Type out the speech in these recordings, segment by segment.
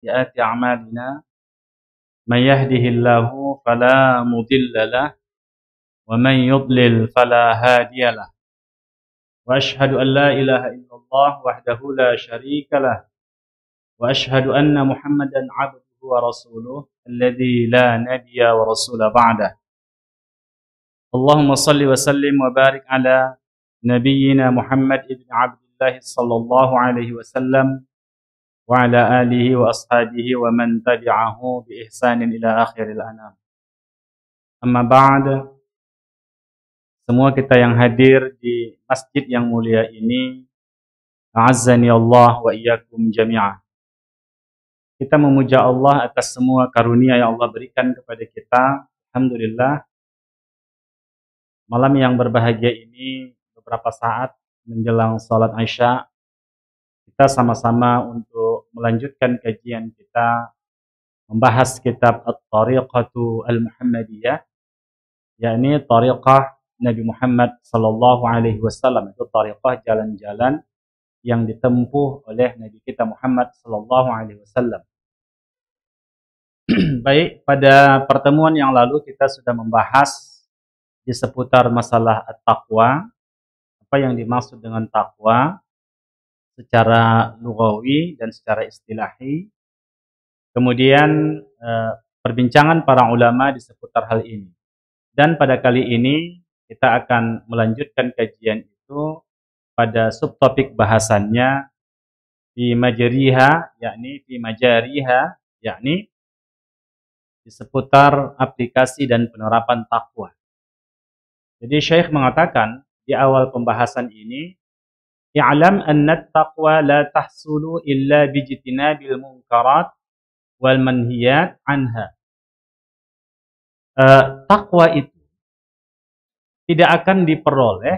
سيئات أعمالنا من يهده الله فلا مضل له ومن يضلل فلا هادي له وأشهد أن لا إله إلا الله وحده لا شريك له وأشهد أن محمدا عبده ورسوله الذي لا نبي ورسول بعده اللهم صل وسلم وبارك على نبينا محمد بن عبد الله صلى الله عليه وسلم وعلى آله وأصحابه ومن تبعه بإحسان إلى آخر الأنام. Amma ba'd, semua kita yang hadir di masjid yang mulia ini, a'azzani Allah wa iyyakum jami'ah. Kita memuja Allah atas semua karunia yang Allah berikan kepada kita. Alhamdulillah, malam yang berbahagia ini, beberapa saat menjelang salat Isya, kita sama-sama untuk melanjutkan kajian kita membahas kitab At-Tariqatu Al-Muhammadiyah, yakni tariqah Nabi Muhammad sallallahu alaihi wasallam, itu tariqah jalan-jalan yang ditempuh oleh Nabi kita Muhammad sallallahu alaihi wasallam. Baik, pada pertemuan yang lalu kita sudah membahas di seputar masalah at-taqwa, apa yang dimaksud dengan taqwa secara lughawi dan secara istilahi. Kemudian perbincangan para ulama di seputar hal ini. Dan pada kali ini kita akan melanjutkan kajian itu pada subtopik bahasannya fi majariha, yakni di seputar aplikasi dan penerapan takwa. Jadi Syekh mengatakan di awal pembahasan ini, i'lam anna at-taqwa la tahsulu illa bijtinabil munkarat wal manhiyat anha. Takwa itu tidak akan diperoleh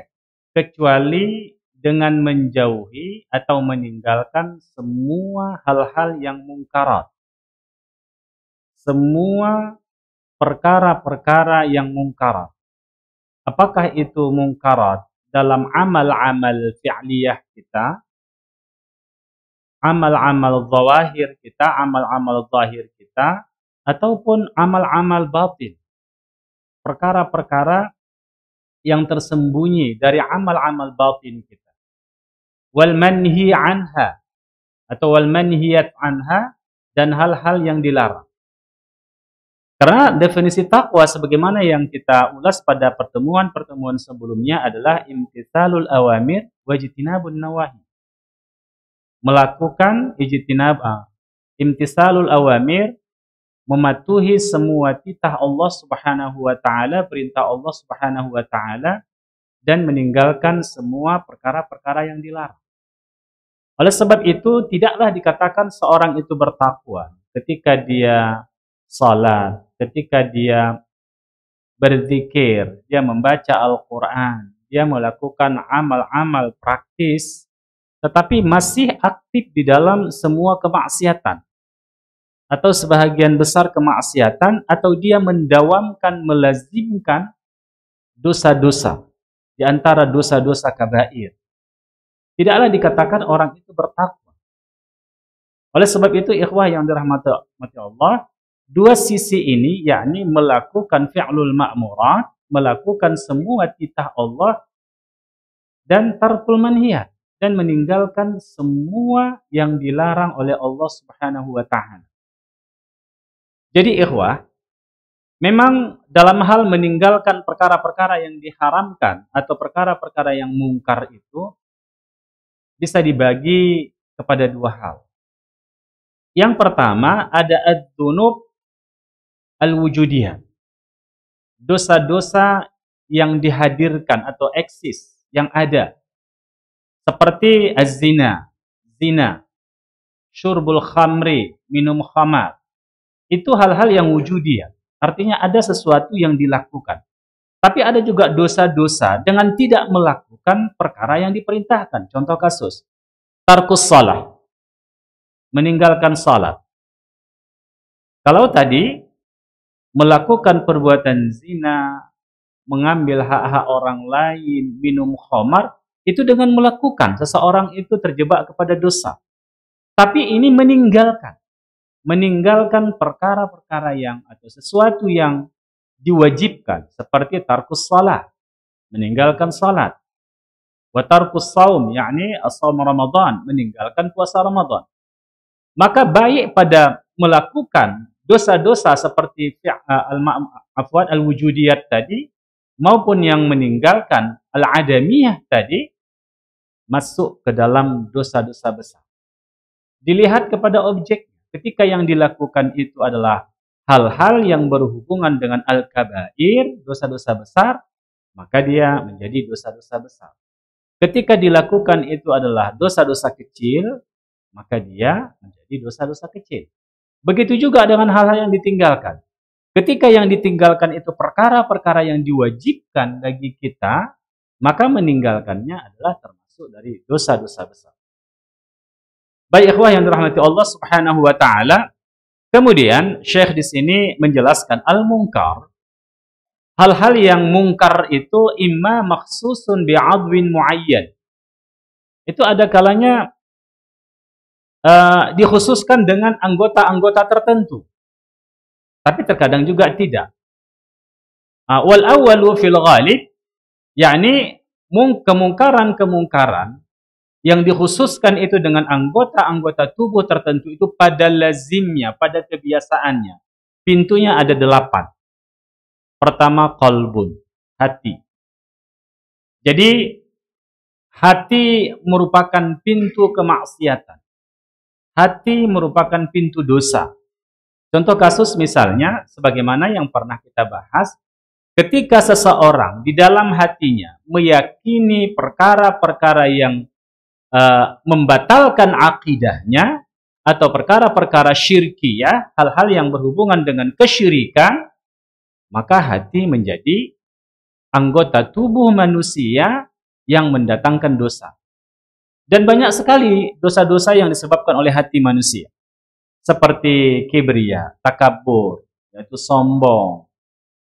kecuali dengan menjauhi atau meninggalkan semua hal-hal yang mungkarat. Semua perkara-perkara yang mungkarat. Apakah itu mungkarat dalam amal-amal fi'liyah kita, amal-amal zawahir kita, amal-amal zahir kita, ataupun amal-amal batin. Perkara-perkara yang tersembunyi dari amal-amal batin kita. Wal manhi anha, atau wal manhiyat anha, dan hal-hal yang dilarang. Karena definisi takwa sebagaimana yang kita ulas pada pertemuan-pertemuan sebelumnya adalah imtitsalul awamir wa ijtinabun nawahi. Melakukan imtitsalul awamir, mematuhi semua titah Allah Subhanahu wa taala, perintah Allah Subhanahu wa taala, dan meninggalkan semua perkara-perkara yang dilarang. Oleh sebab itu, tidaklah dikatakan seorang itu bertakwa ketika dia salat, ketika dia berzikir, dia membaca Al-Qur'an, dia melakukan amal-amal praktis, tetapi masih aktif di dalam semua kemaksiatan atau sebahagian besar kemaksiatan, atau dia mendawamkan, melazimkan dosa-dosa di antara dosa-dosa kabair. Tidaklah dikatakan orang itu bertakwa. Oleh sebab itu, ikhwah yang dirahmati Allah, dua sisi ini, yakni melakukan fi'lul ma'murat, melakukan semua titah Allah, dan tarkul manhiyat, dan meninggalkan semua yang dilarang oleh Allah Subhanahu wa ta'ala. Jadi ikhwah, memang dalam hal meninggalkan perkara-perkara yang diharamkan atau perkara-perkara yang mungkar itu bisa dibagi kepada dua hal. Yang pertama ada ad-dzunub al-wujudiyah. Dosa-dosa yang dihadirkan atau eksis, yang ada. Seperti az-zina, zina, syurbul khamri, minum khamar. Itu hal-hal yang wujudiyah. Artinya ada sesuatu yang dilakukan. Tapi ada juga dosa-dosa dengan tidak melakukan perkara yang diperintahkan. Contoh kasus, tarkus salah, meninggalkan salat. Kalau tadi melakukan perbuatan zina, mengambil hak-hak orang lain, minum khamar, itu dengan melakukan, seseorang itu terjebak kepada dosa. Tapi ini meninggalkan. meninggalkan perkara-perkara yang atau sesuatu yang diwajibkan seperti tarkus salat, meninggalkan salat, wa tarkus saum, yakni as-saum Ramadan, meninggalkan puasa Ramadan. Maka baik pada melakukan dosa-dosa seperti al-wujudiyat tadi maupun yang meninggalkan al-adamiyah tadi masuk ke dalam dosa-dosa besar. Dilihat kepada objek. Ketika yang dilakukan itu adalah hal-hal yang berhubungan dengan al-kabair, dosa-dosa besar, maka dia menjadi dosa-dosa besar. Ketika dilakukan itu adalah dosa-dosa kecil, maka dia menjadi dosa-dosa kecil. Begitu juga dengan hal-hal yang ditinggalkan. Ketika yang ditinggalkan itu perkara-perkara yang diwajibkan bagi kita, maka meninggalkannya adalah termasuk dari dosa-dosa besar. Baik ikhwah yang dirahmati Allah Subhanahu wa taala, kemudian Syekh di sini menjelaskan al-munkar. Hal-hal yang mungkar itu imma makhsusun bi'adwin muayyan. Itu ada kalanya dikhususkan dengan anggota-anggota tertentu. Tapi terkadang juga tidak. Wal awwalu fil ghalib, yakni kemungkaran-kemungkaran yang dikhususkan itu dengan anggota-anggota tubuh tertentu itu pada lazimnya, pada kebiasaannya. Pintunya ada 8. Pertama, qalbun, hati. Jadi, hati merupakan pintu kemaksiatan. Hati merupakan pintu dosa. Contoh kasus misalnya, sebagaimana yang pernah kita bahas, ketika seseorang di dalam hatinya meyakini perkara-perkara yang membatalkan akidahnya atau perkara-perkara syirkiyah, hal-hal yang berhubungan dengan kesyirikan, maka hati menjadi anggota tubuh manusia yang mendatangkan dosa. Dan banyak sekali dosa-dosa yang disebabkan oleh hati manusia. Seperti kibria, takabur, yaitu sombong,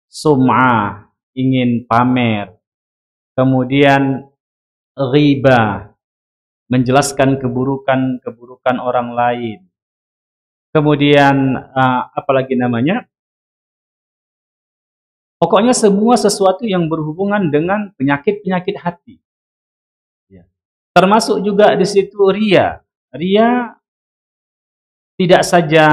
sum'ah, ingin pamer, kemudian ghibah, menjelaskan keburukan-keburukan orang lain. Kemudian apalagi namanya? Pokoknya semua sesuatu yang berhubungan dengan penyakit-penyakit hati. Ya. Termasuk juga di situ ria. Ria tidak saja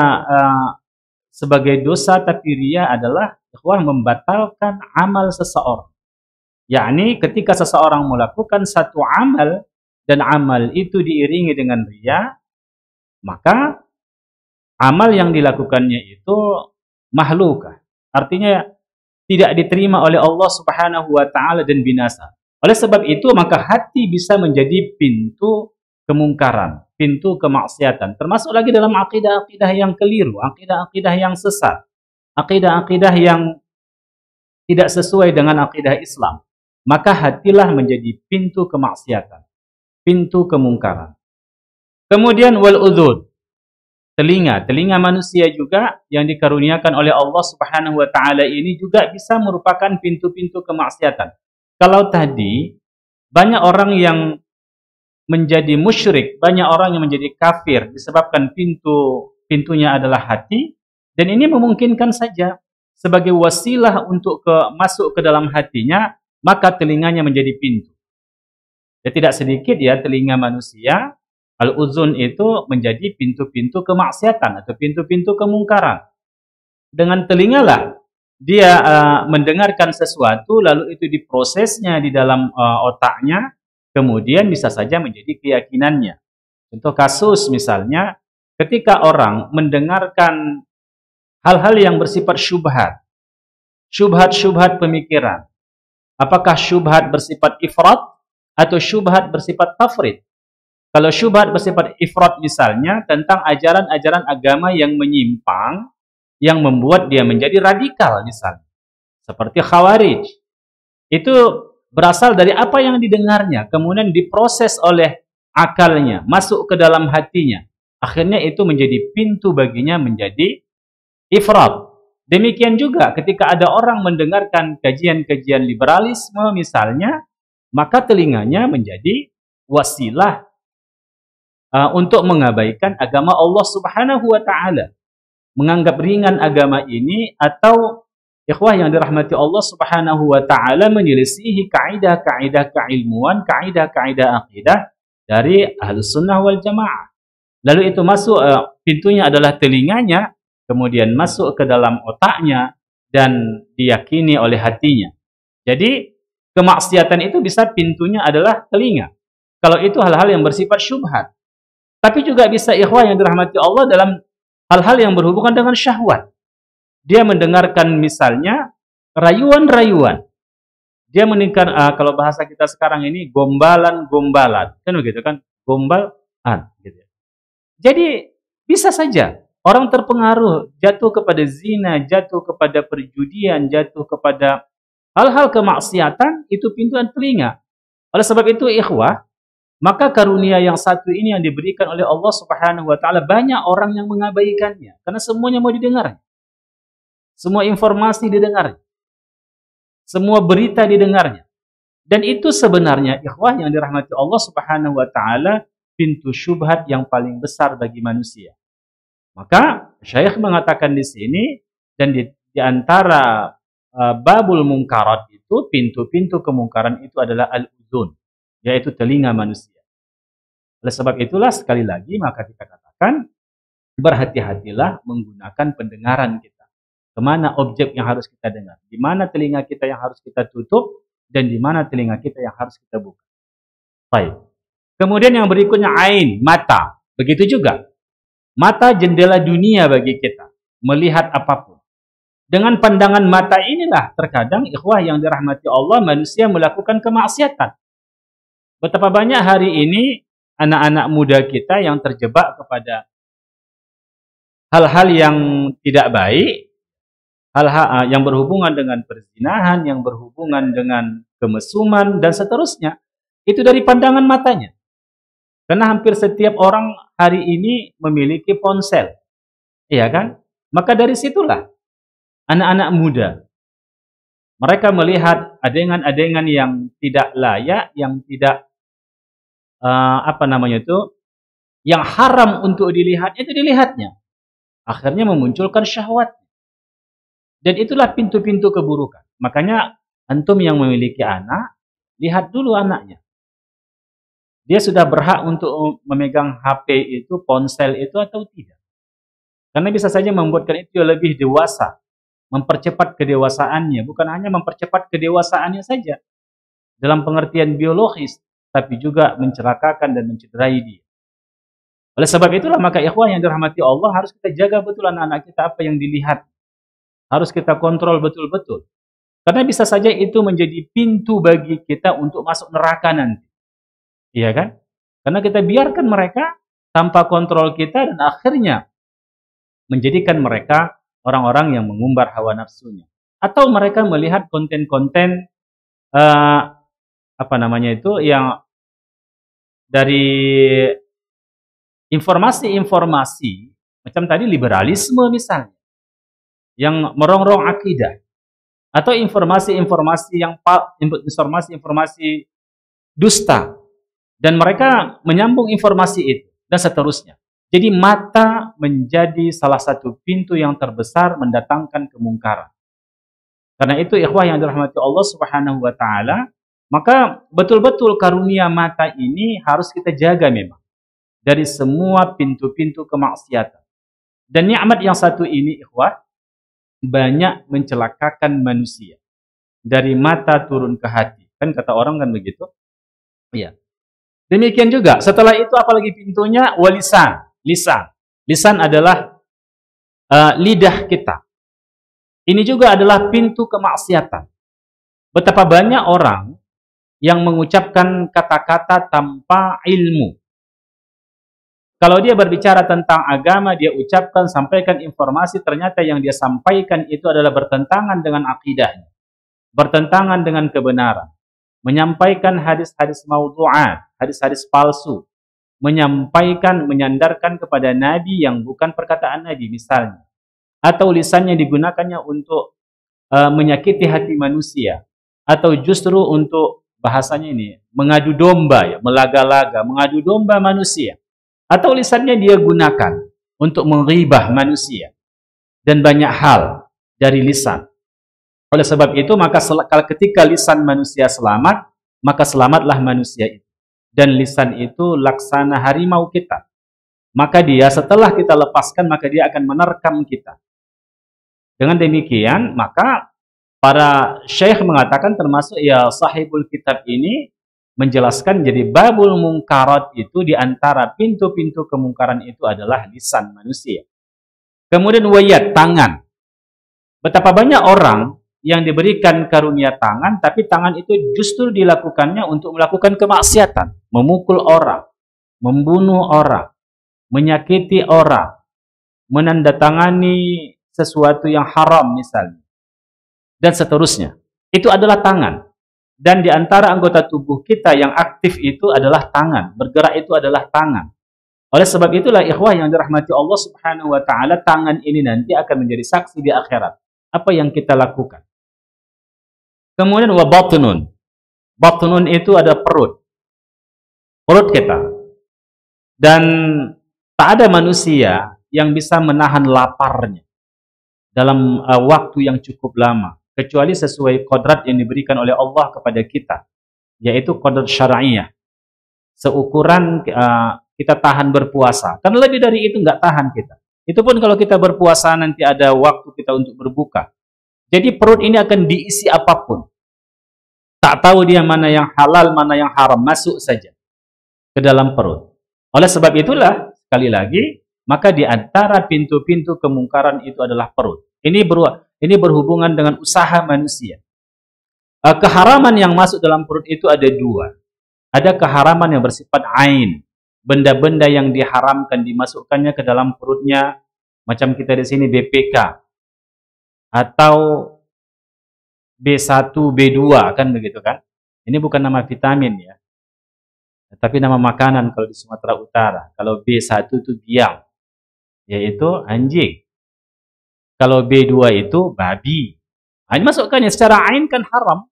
sebagai dosa, tapi ria adalah membatalkan amal seseorang. Yakni ketika seseorang melakukan satu amal dan amal itu diiringi dengan riya, maka amal yang dilakukannya itu mahlukah. Artinya tidak diterima oleh Allah Subhanahu wa taala dan binasa. Oleh sebab itu maka hati bisa menjadi pintu kemungkaran, pintu kemaksiatan. Termasuk lagi dalam akidah-akidah yang keliru, akidah-akidah yang sesat, akidah-akidah yang tidak sesuai dengan akidah Islam. Maka hatilah menjadi pintu kemaksiatan, pintu kemungkaran. Kemudian wal udhun, telinga manusia juga yang dikaruniakan oleh Allah Subhanahu wa taala ini juga bisa merupakan pintu-pintu kemaksiatan. Kalau tadi banyak orang yang menjadi musyrik, banyak orang yang menjadi kafir disebabkan pintunya adalah hati, dan ini memungkinkan saja sebagai wasilah untuk masuk ke dalam hatinya, maka telinganya menjadi pintu. Ya, tidak sedikit ya telinga manusia, al-uzun itu menjadi pintu-pintu kemaksiatan atau pintu-pintu kemungkaran. Dengan telingalah dia mendengarkan sesuatu, lalu itu diprosesnya di dalam otaknya, kemudian bisa saja menjadi keyakinannya. Contoh kasus misalnya, ketika orang mendengarkan hal-hal yang bersifat syubhat, syubhat pemikiran, apakah syubhat bersifat ifrat atau syubhat bersifat tafrid? Kalau syubhat bersifat ifrat misalnya tentang ajaran-ajaran agama yang menyimpang, yang membuat dia menjadi radikal misalnya, seperti khawarij. Itu berasal dari apa yang didengarnya, kemudian diproses oleh akalnya, masuk ke dalam hatinya. Akhirnya itu menjadi pintu baginya menjadi ifrat. Demikian juga ketika ada orang mendengarkan kajian-kajian liberalisme misalnya, maka telinganya menjadi wasilah untuk mengabaikan agama Allah Subhanahu wa taala. menganggap ringan agama ini, atau ikhwah yang dirahmati Allah Subhanahu wa taala menyelisihi kaidah-kaidah keilmuan, kaidah-kaidah akidah dari Ahlus Sunnah wal Jamaah. Lalu itu masuk, pintunya adalah telinganya, kemudian masuk ke dalam otaknya dan diyakini oleh hatinya. Jadi kemaksiatan itu bisa pintunya adalah telinga. Kalau itu hal-hal yang bersifat syubhat. Tapi juga bisa ikhwah yang dirahmati Allah dalam hal-hal yang berhubungan dengan syahwat. Dia mendengarkan misalnya rayuan-rayuan. Dia mendengar, kalau bahasa kita sekarang ini, gombalan-gombalan. Kan begitu kan? Gombalan. Gitu. Jadi bisa saja orang terpengaruh, jatuh kepada zina, jatuh kepada perjudian, jatuh kepada hal-hal kemaksiatan, itu pintu dan telinga. Oleh sebab itu ikhwah, maka karunia yang satu ini yang diberikan oleh Allah Subhanahu wa taala, banyak orang yang mengabaikannya karena semuanya mau didengar. Semua informasi didengar. Semua berita didengarnya. Dan itu sebenarnya ikhwah yang dirahmati Allah Subhanahu wa taala, pintu syubhat yang paling besar bagi manusia. Maka Syekh mengatakan di sini, dan di antara babul mungkarat itu, pintu-pintu kemungkaran itu adalah al-uzun, yaitu telinga manusia. Oleh sebab itulah sekali lagi maka kita katakan, berhati-hatilah menggunakan pendengaran kita. Kemana objek yang harus kita dengar, di mana telinga kita yang harus kita tutup, dan di mana telinga kita yang harus kita buka. Baik. Kemudian yang berikutnya ain, mata. Begitu juga. Mata jendela dunia bagi kita, melihat apapun. Dengan pandangan mata inilah terkadang ikhwah yang dirahmati Allah, manusia melakukan kemaksiatan. Betapa banyak hari ini anak-anak muda kita yang terjebak kepada hal-hal yang tidak baik, hal-hal yang berhubungan dengan perzinahan, yang berhubungan dengan kemesuman, dan seterusnya. Itu dari pandangan matanya. Karena hampir setiap orang hari ini memiliki ponsel. Iya kan? Maka dari situlah anak-anak muda, mereka melihat adegan-adegan yang tidak layak, yang tidak yang haram untuk dilihat, itu dilihatnya. Akhirnya memunculkan syahwat. Dan itulah pintu-pintu keburukan. Makanya antum yang memiliki anak, lihat dulu anaknya. Dia sudah berhak untuk memegang HP itu, ponsel itu, atau tidak. Karena bisa saja membuatkan itu lebih dewasa, mempercepat kedewasaannya, bukan hanya mempercepat kedewasaannya saja dalam pengertian biologis, tapi juga mencelakakan dan mencederai dia. Oleh sebab itulah maka ikhwah yang dirahmati Allah, harus kita jaga betul anak-anak kita apa yang dilihat. Harus kita kontrol betul-betul. Karena bisa saja itu menjadi pintu bagi kita untuk masuk neraka nanti. Iya kan? Karena kita biarkan mereka tanpa kontrol kita, dan akhirnya menjadikan mereka orang-orang yang mengumbar hawa nafsunya. Atau mereka melihat konten-konten yang dari informasi-informasi macam tadi liberalisme misalnya, yang merongrong akidah, atau informasi-informasi dusta, dan mereka menyambung informasi itu dan seterusnya. Jadi mata menjadi salah satu pintu yang terbesar mendatangkan kemungkaran. Karena itu ikhwah yang dirahmati Allah Subhanahu wa taala, maka betul-betul karunia mata ini harus kita jaga memang dari semua pintu-pintu kemaksiatan. Dan nikmat yang satu ini ikhwah banyak mencelakakan manusia. Dari mata turun ke hati. Kan kata orang kan begitu? Iya. Demikian juga setelah itu apalagi pintunya, walisan, lisan. Lisan adalah lidah kita. Ini juga adalah pintu kemaksiatan. Betapa banyak orang yang mengucapkan kata-kata tanpa ilmu. Kalau dia berbicara tentang agama, dia ucapkan, sampaikan informasi, ternyata yang dia sampaikan itu adalah bertentangan dengan akidahnya, bertentangan dengan kebenaran. Menyampaikan hadis-hadis maudhu'at, hadis-hadis palsu, menyandarkan kepada Nabi yang bukan perkataan Nabi misalnya, atau lisannya digunakannya untuk menyakiti hati manusia, atau justru untuk bahasanya ini mengadu domba, ya, melaga-laga, mengadu domba manusia, atau lisannya dia gunakan untuk menghibah manusia, dan banyak hal dari lisan. Oleh sebab itu, maka ketika lisan manusia selamat, maka selamatlah manusia itu. Dan lisan itu laksana harimau kita. Maka dia setelah kita lepaskan, maka dia akan menerkam kita. Dengan demikian, maka para syekh mengatakan termasuk ya sahibul kitab ini menjelaskan jadi babul mungkarat itu di antara pintu-pintu kemungkaran itu adalah lisan manusia. Kemudian wayat, tangan. Betapa banyak orang yang diberikan karunia tangan, tapi tangan itu justru dilakukannya untuk melakukan kemaksiatan, memukul orang, membunuh orang, menyakiti orang, menandatangani sesuatu yang haram misalnya, dan seterusnya. Itu adalah tangan. Dan di antara anggota tubuh kita yang aktif itu adalah tangan. Bergerak itu adalah tangan. Oleh sebab itulah ikhwah yang dirahmati Allah Subhanahu wa taala, tangan ini nanti akan menjadi saksi di akhirat apa yang kita lakukan. Kemudian wa batnun. Batnun itu ada perut. Perut kita. Dan tak ada manusia yang bisa menahan laparnya dalam waktu yang cukup lama, kecuali sesuai kodrat yang diberikan oleh Allah kepada kita, yaitu kodrat syar'iyah. Seukuran kita tahan berpuasa. Karena lebih dari itu nggak tahan kita. Itu pun kalau kita berpuasa nanti ada waktu kita untuk berbuka. Jadi perut ini akan diisi apapun. Tak tahu dia mana yang halal, mana yang haram, masuk saja ke dalam perut. Oleh sebab itulah, sekali lagi, maka di antara pintu-pintu kemungkaran itu adalah perut. Ini berhubungan dengan usaha manusia. Keharaman yang masuk dalam perut itu ada dua. Ada keharaman yang bersifat ain, benda-benda yang diharamkan dimasukkannya ke dalam perutnya, macam kita di sini BPK atau B1, B2 kan begitu kan? Ini bukan nama vitamin ya, tapi nama makanan kalau di Sumatera Utara. Kalau B1 itu biang, yaitu anjing. Kalau B2 itu babi. Ini masukkannya secara ain kan haram,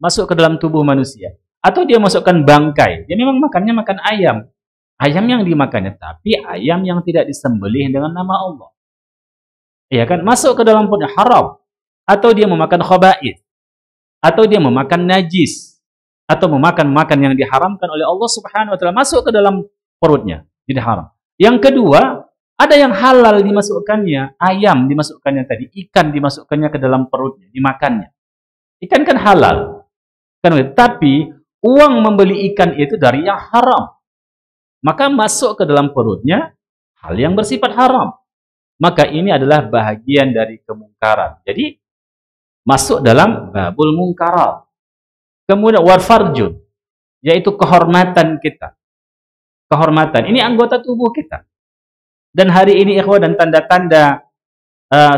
masuk ke dalam tubuh manusia. Atau dia masukkan bangkai. Dia memang makannya makan ayam. Ayam yang dimakannya, tapi ayam yang tidak disembelih dengan nama Allah. Ya kan? Masuk ke dalam perutnya haram. Atau dia memakan khaba'ith. Atau dia memakan najis. Atau memakan yang diharamkan oleh Allah Subhanahu wa taala, masuk ke dalam perutnya. Jadi haram. Yang kedua, ada yang halal dimasukkannya. Ayam dimasukkannya tadi. Ikan dimasukkannya ke dalam perutnya. Dimakannya. Ikan kan halal. Tapi uang membeli ikan itu dari yang haram. Maka masuk ke dalam perutnya hal yang bersifat haram. Maka ini adalah bahagian dari kemungkaran. Jadi masuk dalam babul mungkarat. Kemudian warfarjun, yaitu kehormatan kita. Kehormatan, ini anggota tubuh kita. Dan hari ini ikhwah dan tanda-tanda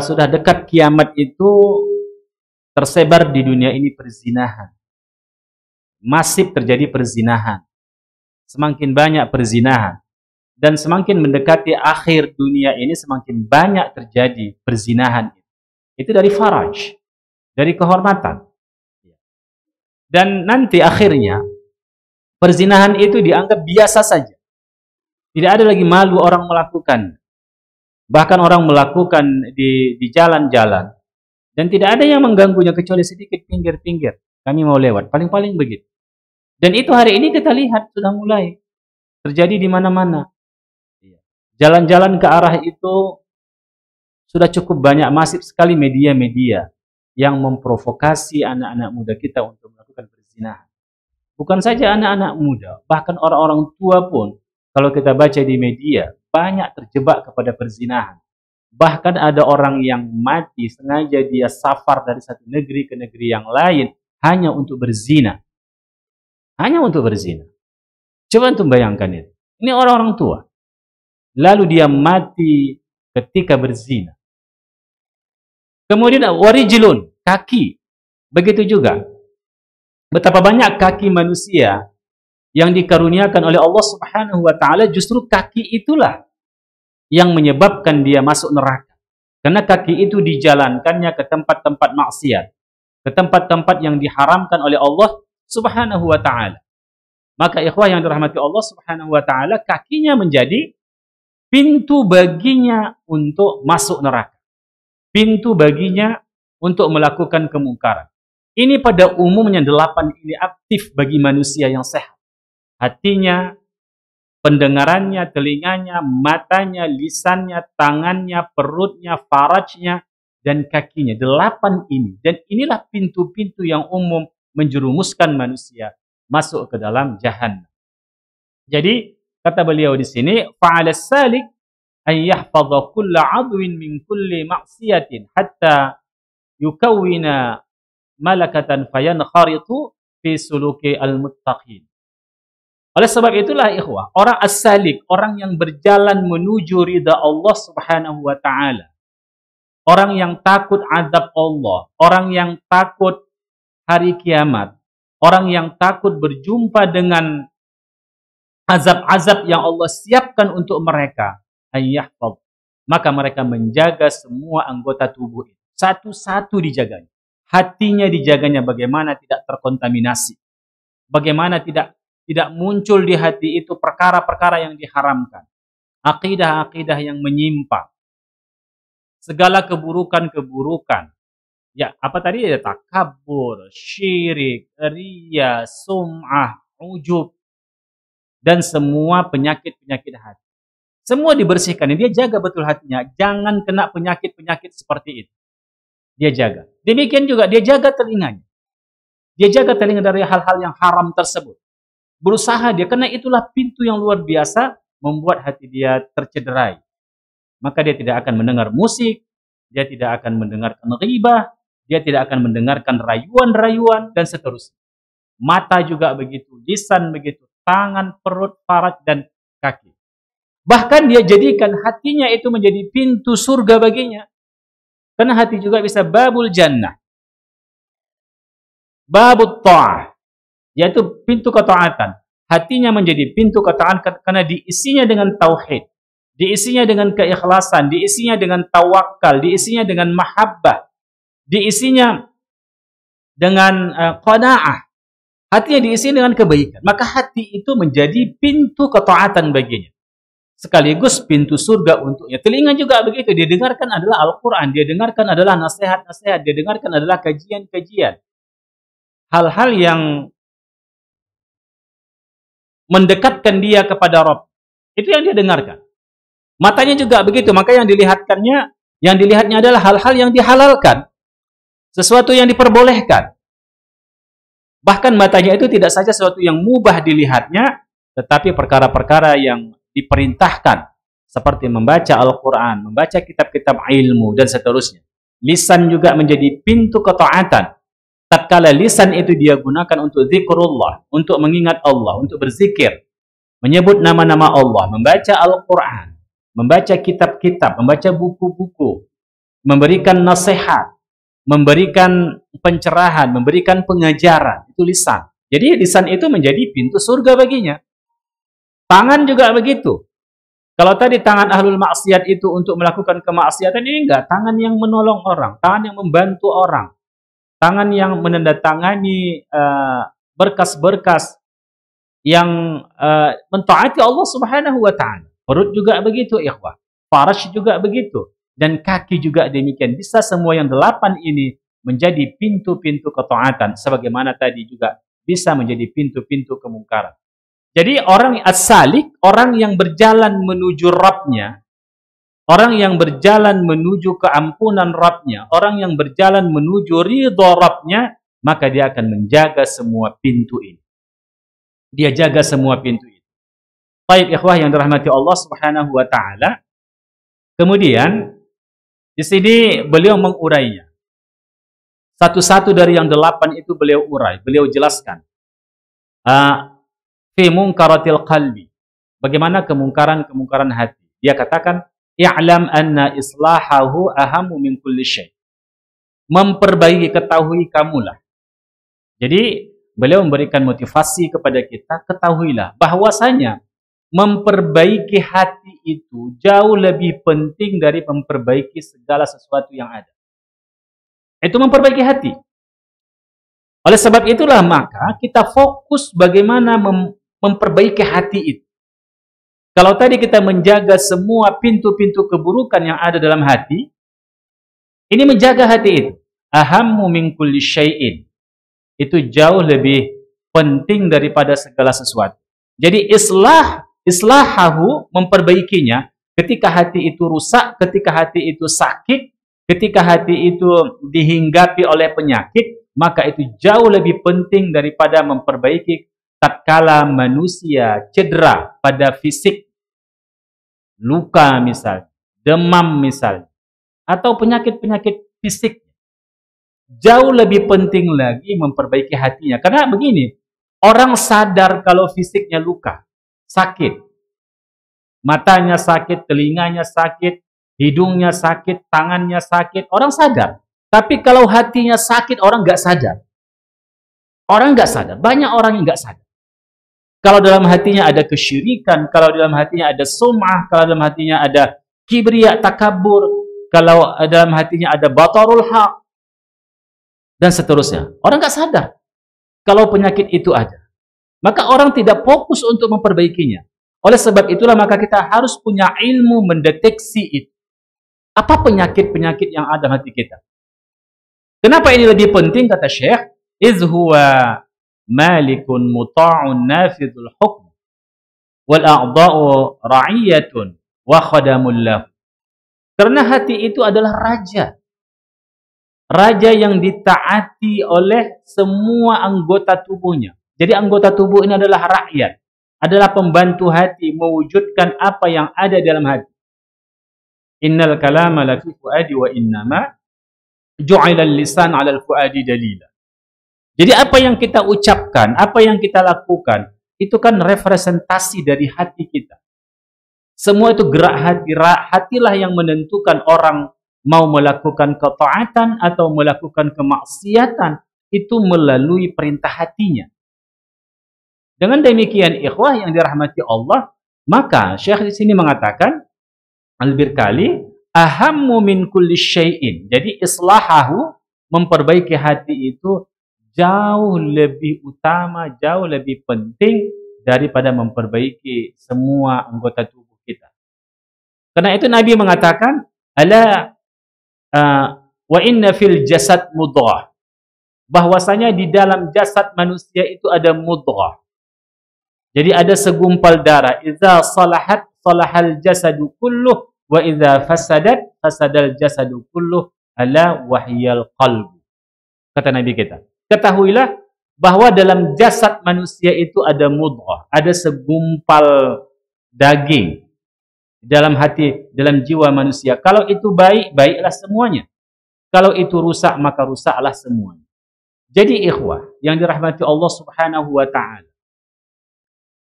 sudah dekat kiamat itu tersebar di dunia ini perzinahan. Masif terjadi perzinahan. Semakin banyak perzinahan. Dan semakin mendekati akhir dunia ini semakin banyak terjadi perzinahan. Itu dari faraj, dari kehormatan. Dan nanti akhirnya perzinahan itu dianggap biasa saja. Tidak ada lagi malu orang melakukan. Bahkan orang melakukan di jalan-jalan. Dan tidak ada yang mengganggunya kecuali sedikit pinggir-pinggir. Kami mau lewat, paling-paling begitu. Dan itu hari ini kita lihat sudah mulai terjadi di mana-mana. Jalan-jalan ke arah itu sudah cukup banyak, masif sekali media-media yang memprovokasi anak-anak muda kita untuk melakukan perzinahan. Bukan saja anak-anak muda, bahkan orang-orang tua pun, kalau kita baca di media, banyak terjebak kepada perzinahan. Bahkan ada orang yang mati, sengaja dia safar dari satu negeri ke negeri yang lain, hanya untuk berzina. Hanya untuk berzina. Coba untuk bayangkan itu. Ini orang-orang tua. Lalu dia mati ketika berzina. Kemudian warijlun, kaki. Begitu juga. Betapa banyak kaki manusia yang dikaruniakan oleh Allah Subhanahu wa taala, justru kaki itulah yang menyebabkan dia masuk neraka. Karena kaki itu dijalankannya ke tempat-tempat maksiat, ke tempat-tempat yang diharamkan oleh Allah Subhanahu wa taala. Maka ikhwah yang dirahmati Allah Subhanahu wa taala, kakinya menjadi pintu baginya untuk masuk neraka. pintu baginya untuk melakukan kemungkaran. Ini pada umumnya 8 ini aktif bagi manusia yang sehat. Hatinya, pendengarannya, telinganya, matanya, lisannya, tangannya, perutnya, farajnya, dan kakinya. 8 ini. Dan inilah pintu-pintu yang umum menjerumuskan manusia masuk ke dalam jahannam. Jadi, kata beliau di sini, fa'ala salik an yahfadha kulla 'adwin min kulli ma'siyatin hatta yukawwina malakatan fayankharitu fi suluki al-muttaqin. Oleh sebab itulah ikhwah, orang as-salik, orang yang berjalan menuju ridha Allah Subhanahu wa taala. Orang yang takut azab Allah, orang yang takut hari kiamat, orang yang takut berjumpa dengan azab-azab yang Allah siapkan untuk mereka, ayyahfaz. Maka mereka menjaga semua anggota tubuh itu. Satu-satu dijaganya. Hatinya dijaganya bagaimana tidak terkontaminasi. Bagaimana tidak muncul di hati itu perkara-perkara yang diharamkan. Akidah-akidah yang menyimpang. Segala keburukan-keburukan. Ya, apa tadi? Ya, takabur, syirik, riya, sum'ah, ujub. Dan semua penyakit-penyakit hati. Semua dibersihkan. Dia jaga betul hatinya. Jangan kena penyakit-penyakit seperti itu. Dia jaga. Demikian juga dia jaga telinganya. Dia jaga telinga dari hal-hal yang haram tersebut. Berusaha dia, karena itulah pintu yang luar biasa membuat hati dia tercederai. Maka dia tidak akan mendengar musik, dia tidak akan mendengarkan ghibah, dia tidak akan mendengarkan rayuan-rayuan, dan seterusnya. Mata juga begitu, lisan begitu, tangan, perut, faraj, dan kaki. Bahkan dia jadikan hatinya itu menjadi pintu surga baginya. Karena hati juga bisa babul jannah. Babut ta'ah. Yaitu pintu ketaatan. Hatinya menjadi pintu ketaatan karena diisinya dengan tauhid. Diisinya dengan keikhlasan. Diisinya dengan tawakal. Diisinya dengan mahabbah. Diisinya dengan qanaah. Hatinya diisi dengan kebaikan. Maka hati itu menjadi pintu ketaatan baginya. Sekaligus pintu surga untuknya. Telinga juga begitu. Dia dengarkan adalah Al-Quran. Dia dengarkan adalah nasihat-nasihat. Dia dengarkan adalah kajian-kajian. Hal-hal yang mendekatkan dia kepada Rabb. Itu yang dia dengarkan. Matanya juga begitu. Maka yang dilihatnya adalah hal-hal yang dihalalkan. Sesuatu yang diperbolehkan. Bahkan matanya itu tidak saja sesuatu yang mubah dilihatnya, tetapi perkara-perkara yang diperintahkan. Seperti membaca Al-Quran, membaca kitab-kitab ilmu, dan seterusnya. Lisan juga menjadi pintu ketaatan. Tatkala lisan itu dia gunakan untuk zikrullah, untuk mengingat Allah, untuk berzikir, menyebut nama-nama Allah, membaca Al-Quran, membaca kitab-kitab, membaca buku-buku, memberikan nasihat, memberikan pencerahan, memberikan pengajaran, itu lisan. Jadi lisan itu menjadi pintu surga baginya. Tangan juga begitu. Kalau tadi tangan ahlul maksiat itu untuk melakukan kemaksiatan, ini enggak. Tangan yang menolong orang, tangan yang membantu orang, tangan yang menandatangani berkas-berkas yang mentaati Allah Subhanahu wa taala. Perut juga begitu, ikhwah. Faraj juga begitu. Dan kaki juga demikian. Bisa semua yang 8 ini menjadi pintu-pintu ketaatan. Sebagaimana tadi juga bisa menjadi pintu-pintu kemungkaran. Jadi orang as-salik, orang yang berjalan menuju Rabbnya, orang yang berjalan menuju keampunan Rabbnya, orang yang berjalan menuju ridha Rabbnya, maka dia akan menjaga semua pintu ini. Dia jaga semua pintu ini. Baik ikhwah yang dirahmati Allah Subhanahu wa taala. Kemudian di sini beliau mengurainya. Satu-satu dari yang 8 itu beliau urai, beliau jelaskan. Fi munkaratil qalbi. Bagaimana kemungkaran-kemungkaran hati. Dia katakan, i'lam anna islahahu ahamu min kulli syai'. Memperbaiki, ketahui kamulah. Jadi, beliau memberikan motivasi kepada kita, ketahuilah bahwasanya memperbaiki hati itu jauh lebih penting dari memperbaiki segala sesuatu yang ada. Itu memperbaiki hati. Oleh sebab itulah maka kita fokus bagaimana memperbaiki hati itu. Kalau tadi kita menjaga semua pintu-pintu keburukan yang ada dalam hati, Ini menjaga hati itu. Ahammu min kulli syai'in. Itu jauh lebih penting daripada segala sesuatu. Jadi islahahu, memperbaikinya, ketika hati itu rusak, ketika hati itu sakit, ketika hati itu dihinggapi oleh penyakit, maka itu jauh lebih penting daripada memperbaiki tatkala manusia cedera pada fisik, luka misalnya, demam misalnya, atau penyakit-penyakit fisik. Jauh lebih penting lagi memperbaiki hatinya. Karena begini, orang sadar kalau fisiknya luka, sakit, matanya sakit, telinganya sakit, hidungnya sakit, tangannya sakit, orang sadar. Tapi kalau hatinya sakit, orang nggak sadar. Orang nggak sadar, banyak orang yang nggak sadar. Kalau dalam hatinya ada kesyirikan, kalau dalam hatinya ada sum'ah, kalau dalam hatinya ada kibriya, takabur, kalau dalam hatinya ada batarul haq, dan seterusnya. Orang nggak sadar kalau penyakit itu ada. Maka orang tidak fokus untuk memperbaikinya. Oleh sebab itulah maka kita harus punya ilmu mendeteksi itu. Apa penyakit-penyakit yang ada dalam hati kita? Kenapa ini lebih penting, kata Syekh? Iz huwa malikun muta'un nafidul hukm wal a'dha'u ra'iyatun wa khadamul lahu. Karena hati itu adalah raja. Raja yang ditaati oleh semua anggota tubuhnya. Jadi anggota tubuh ini adalah rakyat, adalah pembantu hati, mewujudkan apa yang ada dalam hati. Innal kalama lafi fuadi wa innama ju'ila al-lisan 'ala al-fuadi dalila. Jadi apa yang kita ucapkan, apa yang kita lakukan, itu kan representasi dari hati kita. Semua itu gerak hati, hatilah yang menentukan orang mau melakukan ketaatan atau melakukan kemaksiatan, itu melalui perintah hatinya. Dengan demikian, ikhwah yang dirahmati Allah, maka Syekh di sini mengatakan, Al-Birkali, ahammu min kulli syai'in. Jadi islahahu, memperbaiki hati itu jauh lebih utama, jauh lebih penting daripada memperbaiki semua anggota tubuh kita. Karena itu Nabi mengatakan, ala wa inna fil jasad mudghah. Bahwasanya di dalam jasad manusia itu ada mudghah. Jadi ada segumpal darah. Idza salahat salahal jasadu kulluh wa idza fasadat fasadal jasadu kulluh ala wahyal qalb. Kata Nabi kita. Ketahuilah bahwa dalam jasad manusia itu ada mudghah, ada segumpal daging dalam hati, dalam jiwa manusia. Kalau itu baik, baiklah semuanya. Kalau itu rusak, maka rusaklah semuanya. Jadi ikhwah yang dirahmati Allah Subhanahu wa taala,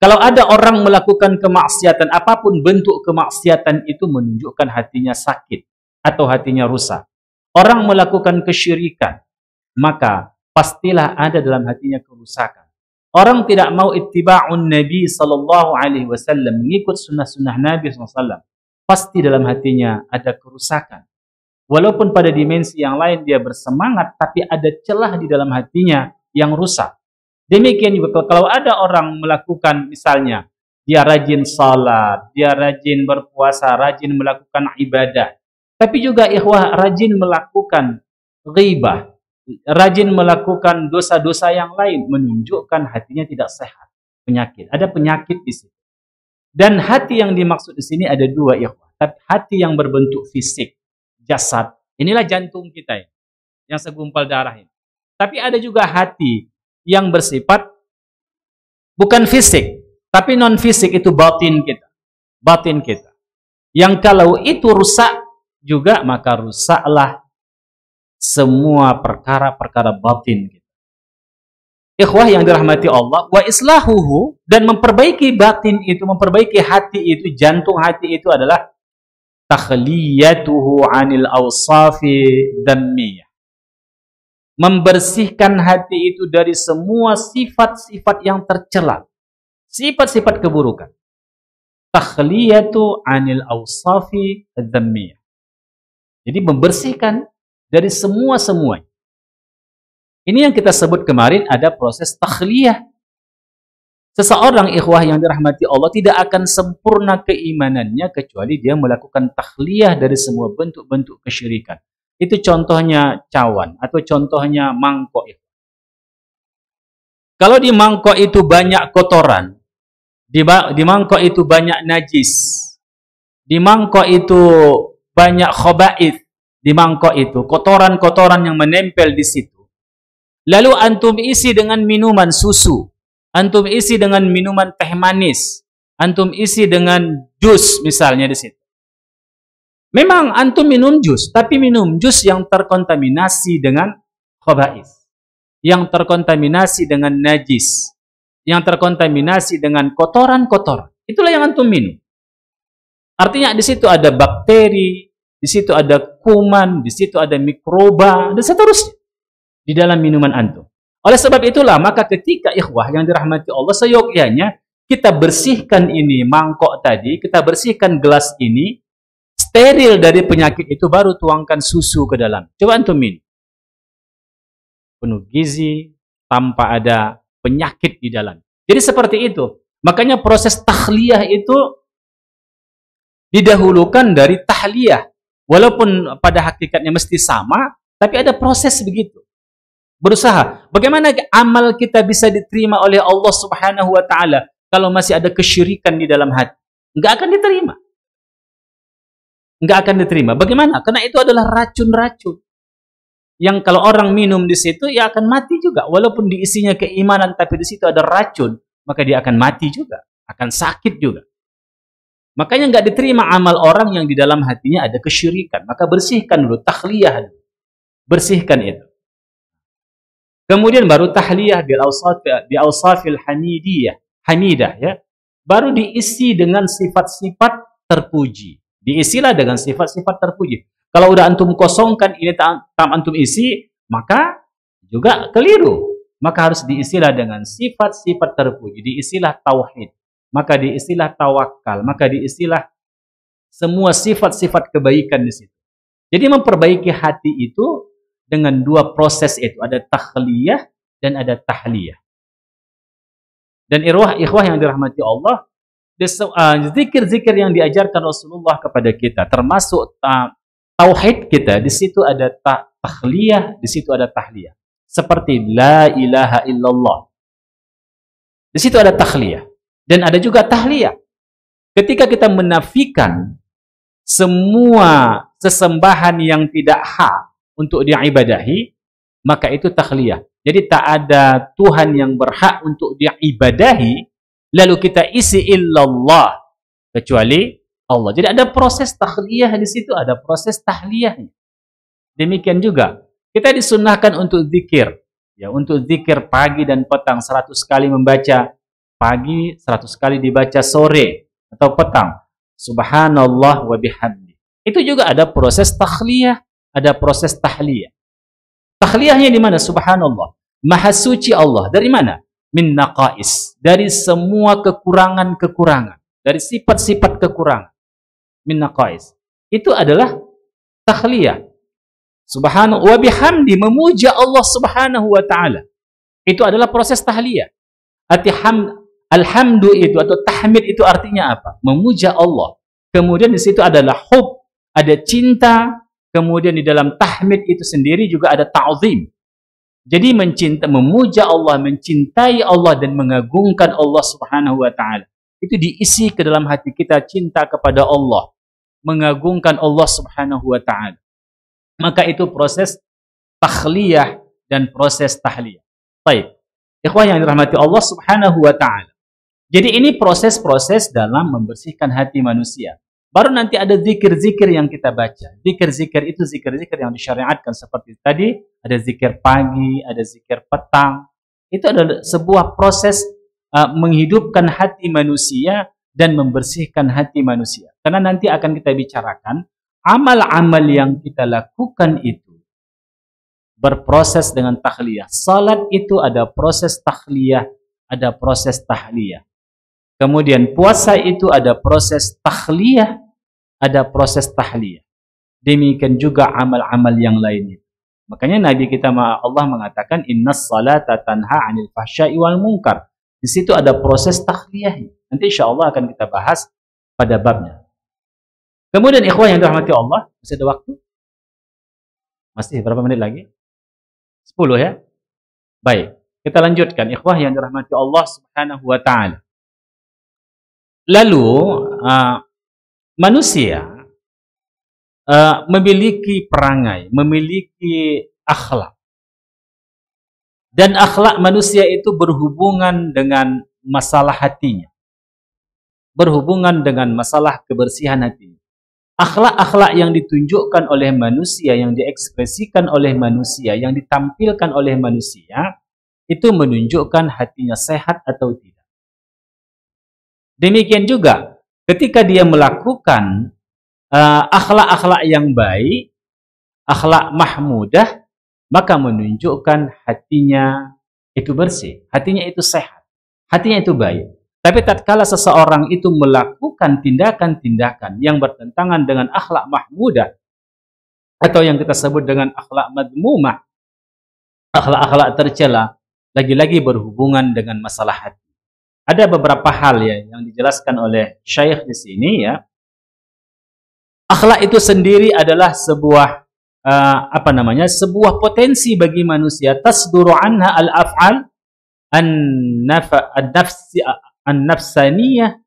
kalau ada orang melakukan kemaksiatan, apapun bentuk kemaksiatan itu menunjukkan hatinya sakit atau hatinya rusak. Orang melakukan kesyirikan, maka pastilah ada dalam hatinya kerusakan. Orang tidak mau ittiba'un Nabi sallallahu alaihi wasallam, mengikut sunnah-sunnah Nabi sallallahu alaihi wasallam, pasti dalam hatinya ada kerusakan. Walaupun pada dimensi yang lain dia bersemangat, tapi ada celah di dalam hatinya yang rusak. Demikian juga kalau ada orang melakukan, misalnya dia rajin salat, dia rajin berpuasa, rajin melakukan ibadah, tapi juga ikhwah rajin melakukan ghibah, rajin melakukan dosa-dosa yang lain, menunjukkan hatinya tidak sehat, penyakit. Ada penyakit di situ. Dan hati yang dimaksud di sini ada dua, ikhwah. Hati yang berbentuk fisik, jasad. Inilah jantung kita ya, yang segumpal darah ini. Tapi ada juga hati yang bersifat bukan fisik, tapi non fisik, itu batin kita. Batin kita. Yang kalau itu rusak juga, maka rusaklah semua perkara-perkara batin kita. Ikhwah yang dirahmati Allah, wa islahuhu, dan memperbaiki batin itu, memperbaiki hati itu, jantung hati itu adalah takhliyatuhu anil awsafi dhammiyah. Membersihkan hati itu dari semua sifat-sifat yang tercela, sifat-sifat keburukan. Takhliyatu anil awsafi dhammiyah. Jadi membersihkan dari semua-semua. Ini yang kita sebut kemarin ada proses takhliyah. Seseorang ikhwah yang dirahmati Allah tidak akan sempurna keimanannya kecuali dia melakukan takhliyah dari semua bentuk-bentuk kesyirikan. Itu contohnya cawan atau contohnya mangkok. Kalau di mangkok itu banyak kotoran, di mangkok itu banyak najis, di mangkok itu banyak khaba'ith, di mangkok itu kotoran-kotoran yang menempel di situ. Lalu antum isi dengan minuman susu, antum isi dengan minuman teh manis, antum isi dengan jus misalnya di situ. Memang antum minum jus, tapi minum jus yang terkontaminasi dengan khaba'ith, yang terkontaminasi dengan najis, yang terkontaminasi dengan kotoran-kotoran. Itulah yang antum minum. Artinya di situ ada bakteri, di situ ada kuman, di situ ada mikroba, dan seterusnya di dalam minuman antum. Oleh sebab itulah, maka ketika ikhwah yang dirahmati Allah, seyogyanya kita bersihkan ini mangkok tadi, kita bersihkan gelas ini, steril dari penyakit itu, baru tuangkan susu ke dalam. Coba antum minum. Penuh gizi, tanpa ada penyakit di dalam. Jadi seperti itu. Makanya proses takhliyah itu didahulukan dari tahliyah. Walaupun pada hakikatnya mesti sama, tapi ada proses begitu. Berusaha. Bagaimana amal kita bisa diterima oleh Allah Subhanahu wa Ta'ala kalau masih ada kesyirikan di dalam hati? Enggak akan diterima. Enggak akan diterima. Bagaimana? Karena itu adalah racun-racun yang kalau orang minum di situ, ya akan mati juga. Walaupun diisinya keimanan, tapi di situ ada racun, maka dia akan mati juga, akan sakit juga. Makanya enggak diterima amal orang yang di dalam hatinya ada kesyirikan. Maka bersihkan dulu, takhliyah dulu. Bersihkan itu. Kemudian baru tahliyah bi awsafil hamidah, ya. Baru diisi dengan sifat-sifat terpuji. Diisilah dengan sifat-sifat terpuji. Kalau udah antum kosongkan ini tam antum isi, maka juga keliru. Maka harus diisilah dengan sifat-sifat terpuji. Diisilah tauhid, maka diisilah tawakal, maka diisilah semua sifat-sifat kebaikan di situ. Jadi memperbaiki hati itu dengan dua proses itu, ada takhliyah dan ada tahliyah. Dan ikhwah yang dirahmati Allah, zikir-zikir yang diajarkan Rasulullah kepada kita, termasuk tauhid kita, di situ ada takhliyah, di situ ada tahliyah. Seperti la ilaha illallah. Di situ ada takhliyah dan ada juga tahliyah. Ketika kita menafikan semua sesembahan yang tidak hak untuk diibadahi, maka itu takhliyah. Jadi tak ada Tuhan yang berhak untuk diibadahi, lalu kita isi illallah, kecuali Allah. Jadi ada proses takhliyah di situ, ada proses tahliyahnya. Demikian juga kita disunnahkan untuk zikir, ya, untuk zikir pagi dan petang 100 kali membaca pagi, 100 kali dibaca sore atau petang. Subhanallah wa bihamdi. Itu juga ada proses takhliyah, ada proses tahliyah. Takhliyahnya di mana? Subhanallah. Maha suci Allah. Dari mana? Min naqais. Dari semua kekurangan-kekurangan. Dari sifat-sifat kekurangan. Min naqais. Itu adalah takhliyah. Subhanahu wa bihamdi, memuja Allah Subhanahu wa Ta'ala. Itu adalah proses tahliyah. Alhamdu itu atau tahmid itu artinya apa? Memuja Allah. Kemudian di situ adalah hub, ada cinta. Kemudian di dalam tahmid itu sendiri juga ada ta'zim. Jadi memuja Allah, mencintai Allah dan mengagungkan Allah Subhanahu wa Ta'ala. Itu diisi ke dalam hati kita, cinta kepada Allah, mengagungkan Allah Subhanahu wa Ta'ala. Maka itu proses takhliyah dan proses tahliyah. Baik. Ikhwah yang dirahmati Allah Subhanahu wa Ta'ala. Jadi ini proses-proses dalam membersihkan hati manusia. Baru nanti ada zikir-zikir yang kita baca. Zikir-zikir itu zikir-zikir yang disyariatkan seperti tadi. Ada zikir pagi, ada zikir petang. Itu adalah sebuah proses menghidupkan hati manusia dan membersihkan hati manusia. Karena nanti akan kita bicarakan, amal-amal yang kita lakukan itu berproses dengan takhliyah. Salat itu ada proses takhliyah, ada proses tahliyah. Kemudian puasa itu ada proses takhliyah, ada proses tahliyah. Demikian juga amal-amal yang lainnya. Makanya Nabi kita Allah mengatakan innas salata tanha 'anil fahsya'i wal munkar. Di situ ada proses takhliyah. Nanti insyaallah akan kita bahas pada babnya. Kemudian ikhwah yang dirahmati Allah, masih ada waktu? Masih berapa menit lagi? 10 ya? Baik. Kita lanjutkan. Ikhwah yang dirahmati Allah Subhanahu wa taala. Lalu manusia memiliki perangai, memiliki akhlak. Dan akhlak manusia itu berhubungan dengan masalah hatinya. Berhubungan dengan masalah kebersihan hatinya. Akhlak-akhlak yang ditunjukkan oleh manusia, yang diekspresikan oleh manusia, yang ditampilkan oleh manusia, itu menunjukkan hatinya sehat atau tidak. Demikian juga, ketika dia melakukan akhlak-akhlak yang baik, akhlak mahmudah, maka menunjukkan hatinya itu bersih, hatinya itu sehat, hatinya itu baik. Tapi tatkala seseorang itu melakukan tindakan-tindakan yang bertentangan dengan akhlak mahmudah atau yang kita sebut dengan akhlak madmumah, akhlak-akhlak tercela, lagi-lagi berhubungan dengan masalah hati. Ada beberapa hal ya yang dijelaskan oleh Syekh di sini ya. Akhlak itu sendiri adalah sebuah sebuah potensi bagi manusia, tasduru anha al-af'al an-nafsaniyah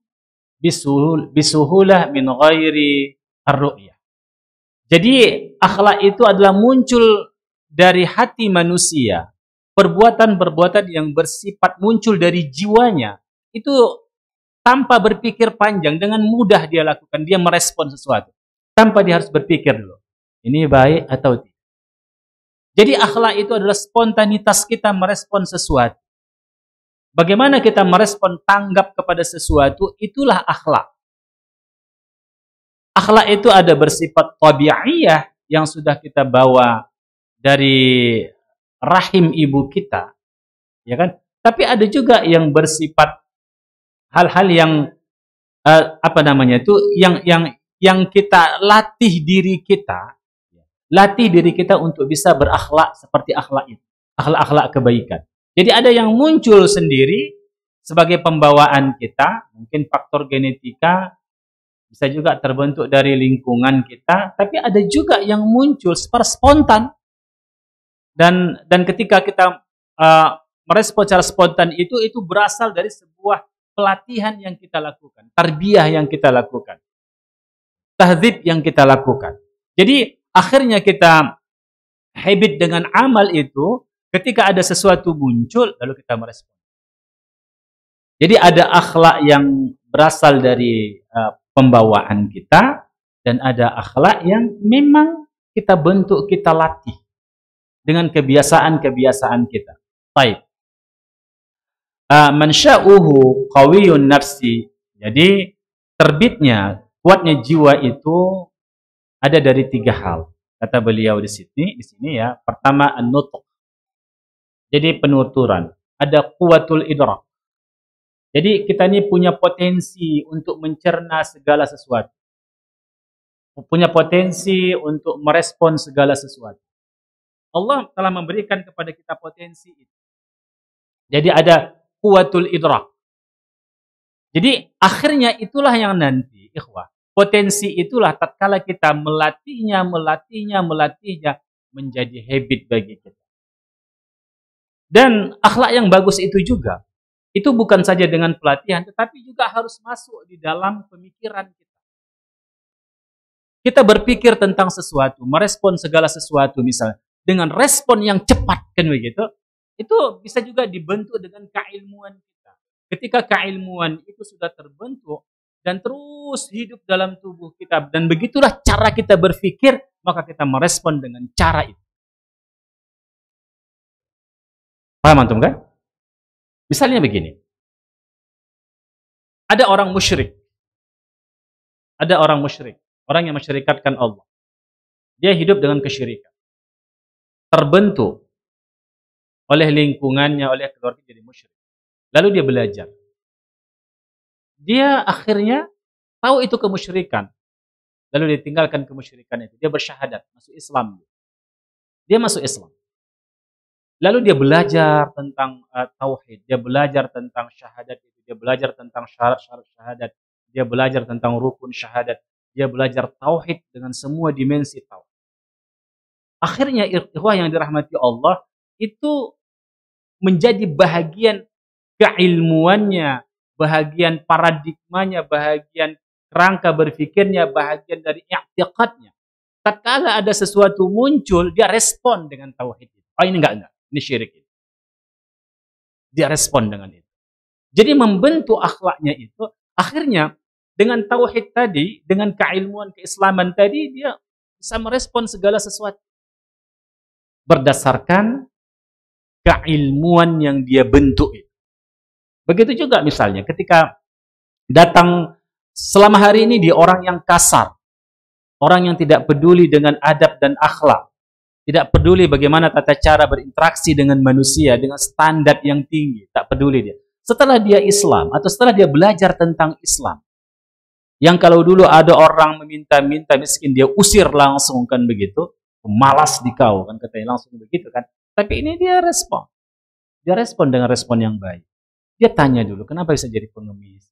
bisuhulah min ghairi ar-ru'yah. Jadi akhlak itu adalah muncul dari hati manusia. Perbuatan-perbuatan yang bersifat muncul dari jiwanya itu tanpa berpikir panjang, dengan mudah dia lakukan, dia merespon sesuatu tanpa dia harus berpikir dulu, ini baik atau tidak. Jadi akhlak itu adalah spontanitas kita merespon sesuatu. Bagaimana kita merespon, tanggap kepada sesuatu, itulah akhlak. Akhlak itu ada bersifat tabi'iyah yang sudah kita bawa dari rahim ibu kita, ya kan? Tapi ada juga yang bersifat hal-hal yang yang kita latih diri kita untuk bisa berakhlak seperti akhlak itu, akhlak-akhlak kebaikan. Jadi ada yang muncul sendiri sebagai pembawaan kita, mungkin faktor genetika, bisa juga terbentuk dari lingkungan kita, tapi ada juga yang muncul secara spontan. Dan ketika kita merespon secara spontan itu berasal dari sebuah pelatihan yang kita lakukan, tarbiyah yang kita lakukan, tahdzib yang kita lakukan. Jadi akhirnya kita habit dengan amal itu, ketika ada sesuatu muncul lalu kita merespon. Jadi ada akhlak yang berasal dari pembawaan kita, dan ada akhlak yang memang kita bentuk, kita latih dengan kebiasaan-kebiasaan kita. Baik. Mansya'uhu qawiyun nafsi. Jadi terbitnya, kuatnya jiwa itu ada dari 3 hal. Kata beliau di sini ya. Pertama, an-nutq. Jadi penuturan. Ada quwwatul idrak. Jadi kita ini punya potensi untuk mencerna segala sesuatu. Punya potensi untuk merespon segala sesuatu. Allah telah memberikan kepada kita potensi itu. Jadi ada quwwatul idrak. Jadi akhirnya itulah yang nanti, ikhwah, potensi itulah tatkala kita melatihnya menjadi habit bagi kita. Dan akhlak yang bagus itu juga, itu bukan saja dengan pelatihan, tetapi juga harus masuk di dalam pemikiran kita. Kita berpikir tentang sesuatu, merespon segala sesuatu misalnya, dengan respon yang cepat, kan begitu? Itu bisa juga dibentuk dengan keilmuan kita. Ketika keilmuan itu sudah terbentuk dan terus hidup dalam tubuh kita, dan begitulah cara kita berpikir, maka kita merespon dengan cara itu. Paham antum kan? Misalnya begini. Ada orang musyrik. Ada orang musyrik, orang yang mensyirikatkan Allah. Dia hidup dengan kesyirikan. Terbentuk oleh lingkungannya, oleh keluarga, jadi musyrik. Lalu dia belajar. Dia akhirnya tahu itu kemusyrikan. Lalu dia tinggalkan kemusyrikan itu. Dia bersyahadat, masuk Islam. Dia masuk Islam. Lalu dia belajar tentang tauhid, dia belajar tentang syahadat itu, dia belajar tentang syarat-syarat syahadat, dia belajar tentang rukun syahadat, dia belajar tauhid dengan semua dimensi tauhid. Akhirnya ikhwah yang dirahmati Allah itu menjadi bahagian keilmuannya, bahagian paradigmanya, bahagian kerangka berpikirnya, bahagian dari i'tiqadnya. Tatkala ada sesuatu muncul, dia respon dengan tauhid. Oh ini enggak, ini syirik. Dia respon dengan itu. Jadi membentuk akhlaknya itu, akhirnya dengan tauhid tadi, dengan keilmuan keislaman tadi, dia bisa merespon segala sesuatu berdasarkan keilmuan yang dia bentuk itu. Begitu juga misalnya ketika datang selama hari ini di orang yang kasar, orang yang tidak peduli dengan adab dan akhlak, tidak peduli bagaimana tata cara berinteraksi dengan manusia dengan standar yang tinggi, tak peduli dia. Setelah dia Islam atau setelah dia belajar tentang Islam, yang kalau dulu ada orang meminta-minta miskin dia usir langsung kan begitu, malas di kau kan katanya langsung begitu kan. Tapi ini dia respon. Dia respon dengan respon yang baik. Dia tanya dulu, kenapa bisa jadi pengemis?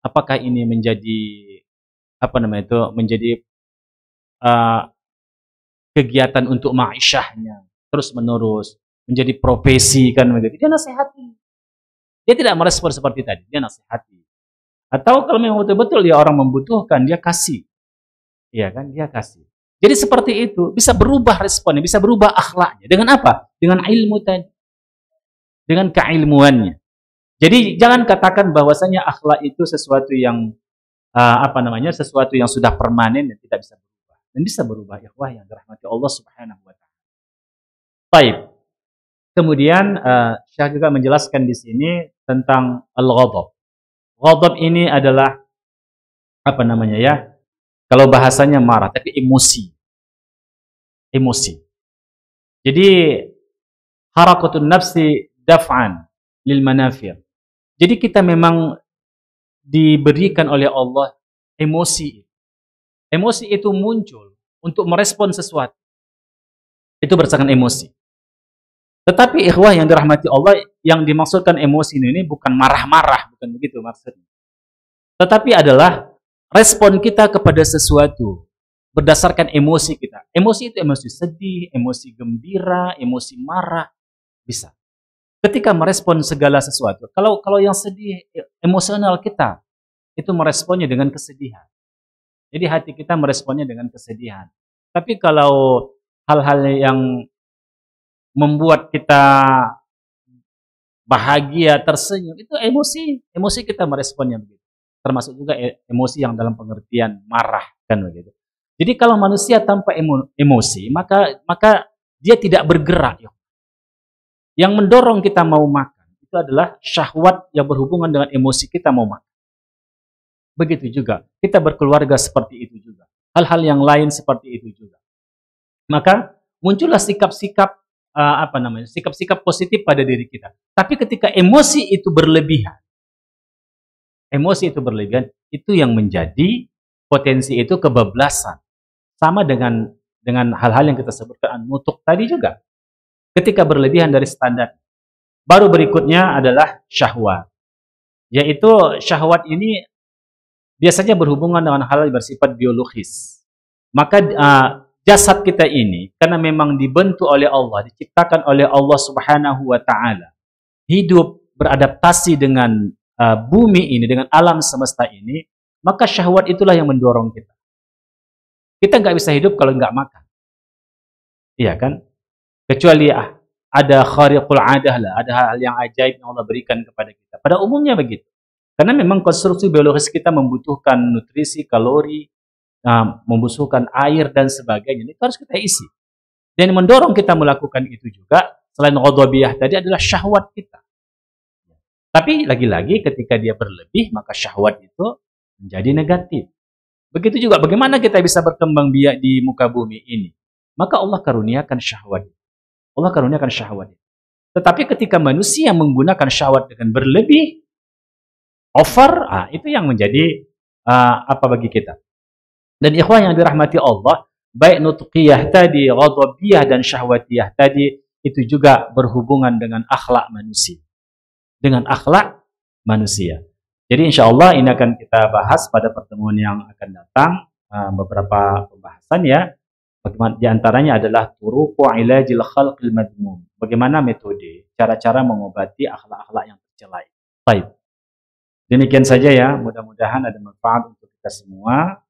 Apakah ini menjadi menjadi kegiatan untuk ma'isyahnya terus menerus, menjadi profesi kan begitu. Dia nasihati. Dia tidak merespon seperti tadi, dia nasihati. Atau kalau memang betul-betul dia orang membutuhkan, dia kasih. Iya kan, dia kasih. Jadi seperti itu, bisa berubah responnya, bisa berubah akhlaknya. Dengan apa? Dengan ilmu tadi. Dengan keilmuannya. Jadi jangan katakan bahwasanya akhlak itu sesuatu yang sesuatu yang sudah permanen dan tidak bisa berubah. Dan bisa berubah, ikhwah yang dirahmati Allah Subhanahu wa taala. Baik. Kemudian Syekh juga menjelaskan di sini tentang al-ghadab. Ghadab ini adalah kalau bahasanya marah, tapi emosi. Emosi. Jadi harakatun nafsi daf'an lil manafir. Jadi kita memang diberikan oleh Allah emosi. Emosi itu muncul untuk merespon sesuatu. Itu berdasarkan emosi. Tetapi ikhwah yang dirahmati Allah, yang dimaksudkan emosi ini bukan marah-marah, bukan begitu maksudnya. Tetapi adalah respon kita kepada sesuatu berdasarkan emosi kita. Emosi itu emosi sedih, emosi gembira, emosi marah, bisa. Ketika merespon segala sesuatu, kalau yang sedih, emosional kita itu meresponnya dengan kesedihan. Jadi hati kita meresponnya dengan kesedihan. Tapi kalau hal-hal yang membuat kita bahagia, tersenyum, itu emosi kita meresponnya begitu. Termasuk juga emosi yang dalam pengertian marah kan begitu. Jadi kalau manusia tanpa emosi, maka dia tidak bergerak. Yang mendorong kita mau makan itu adalah syahwat yang berhubungan dengan emosi kita mau makan. Begitu juga kita berkeluarga seperti itu juga. Hal-hal yang lain seperti itu juga. Maka muncullah sikap-sikap sikap-sikap positif pada diri kita. Tapi ketika emosi itu berlebihan, itu yang menjadi potensi itu kebablasan. Sama dengan hal-hal yang kita sebutkan nutuk tadi juga. Ketika berlebihan dari standar. Baru berikutnya adalah syahwat. Yaitu syahwat ini biasanya berhubungan dengan hal yang bersifat biologis. Maka jasad kita ini, karena memang dibentuk oleh Allah, diciptakan oleh Allah Subhanahu wa ta'ala, hidup, beradaptasi dengan bumi ini, dengan alam semesta ini, maka syahwat itulah yang mendorong kita. Kita nggak bisa hidup kalau nggak makan. Iya kan? Kecuali ada khariqul adah lah, ada hal yang ajaib yang Allah berikan kepada kita. Pada umumnya begitu. Karena memang konstruksi biologis kita membutuhkan nutrisi, kalori, membutuhkan air dan sebagainya. Itu harus kita isi. Dan mendorong kita melakukan itu juga, selain ghadabiyah tadi adalah syahwat kita. Tapi lagi-lagi ketika dia berlebih, maka syahwat itu menjadi negatif. Begitu juga bagaimana kita bisa berkembang biak di muka bumi ini. Maka Allah karuniakan syahwat. Allah karuniakan syahwat. Tetapi ketika manusia menggunakan syahwat dengan berlebih, over, itu yang menjadi bagi kita. Dan ikhwan yang dirahmati Allah, baik nutuqiyah tadi, ghadabiyah dan syahwatiyah tadi, itu juga berhubungan dengan akhlak manusia. Dengan akhlak manusia. Jadi insya Allah ini akan kita bahas pada pertemuan yang akan datang, beberapa pembahasan ya. Bagaimana, di antaranya adalah turuqu ilajil khalqil madmum. Bagaimana metode, cara-cara mengobati akhlak-akhlak yang tercela. Baik. Demikian saja ya, mudah-mudahan ada manfaat untuk kita semua.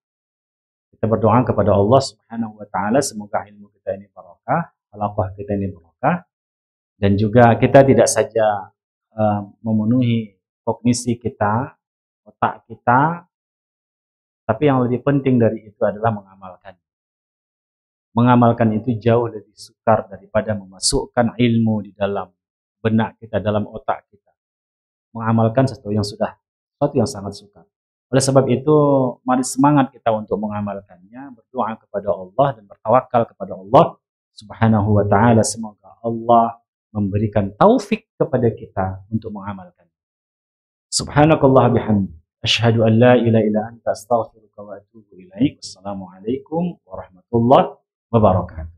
Kita berdoa kepada Allah Subhanahu wa taala semoga ilmu kita ini barokah, halaqah kita ini barokah, dan juga kita tidak saja memenuhi kognisi kita, otak kita, tapi yang lebih penting dari itu adalah mengamalkan. Mengamalkan itu jauh lebih sukar daripada memasukkan ilmu di dalam benak kita, dalam otak kita. Mengamalkan sesuatu yang sangat sukar. Oleh sebab itu, mari semangat kita untuk mengamalkannya, berdoa kepada Allah dan bertawakal kepada Allah Subhanahu wa taala. Semoga Allah memberikan taufik kepada kita untuk mengamalkan. Subhanakallah bihamdi. Asyhadu an la ilaha illa anta astaghfiruka wa atubu ilaik. Wassalamualaikum warahmatullahi wabarakatuh.